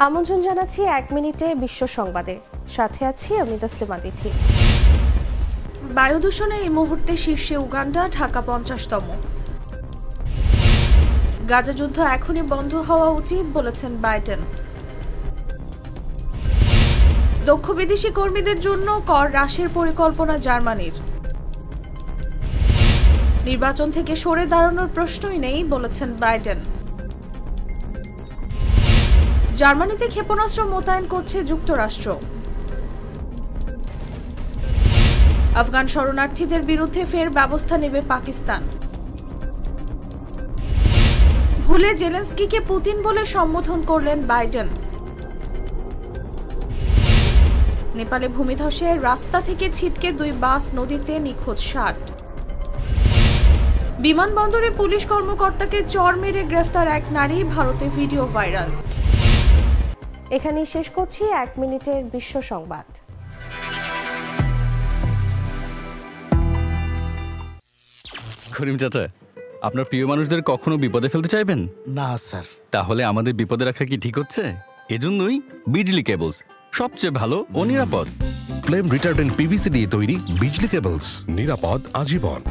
আমন্ত্রণ জানাচ্ছি ১ মিনিটে বিশ্ব সংবাদে, সাথে আছি আমি তাসলিমা তিথি। বায়ু দূষণে এই মুহূর্তে শীর্ষে উগান্ডা, ঢাকা ৫০তম। গাজা যুদ্ধ এখনই বন্ধ হওয়া উচিত বলেছেন বাইডেন। দক্ষ বিদেশি কর্মীদের জন্য কর হ্রাসের পরিকল্পনা জার্মানির। নির্বাচন থেকে সরে দাঁড়ানোর প্রশ্নই নেই বলেছেন বাইডেন। জার্মানিতে ক্ষেপণাস্ত্র মোতায়েন করছে যুক্তরাষ্ট্র। আফগান শরণার্থীদের বিরুদ্ধে ফের ব্যবস্থা নেবে পাকিস্তান। ভুলে জেলেনস্কিকে পুতিন বলে সম্বোধন করলেন বাইডেন। নেপালে ভূমিধসে রাস্তা থেকে ছিটকে ২ বাস নদীতে নিখোঁজ ৬০। বিমানবন্দরে পুলিশ কর্মকর্তাকে চড় মেরে গ্রেফতার এক নারী, ভারতে ভিডিও ভাইরাল। এখানেই শেষ করছি ১ মিনিটের বিশ্ব সংবাদ। করিম চাচা, আপনার প্রিয় মানুষদের কখনো বিপদে ফেলতে চাইবেন না স্যার। তাহলে আমাদের বিপদে রাখা কি ঠিক হচ্ছে? এজন্যই বিজলি কেবলস সবচেয়ে ভালো ও নিরাপদ। ফ্লেম রিটার্ডেন্ট পিভিসি দিয়ে তৈরি বিজলি কেবলস, নিরাপদ আজীবন।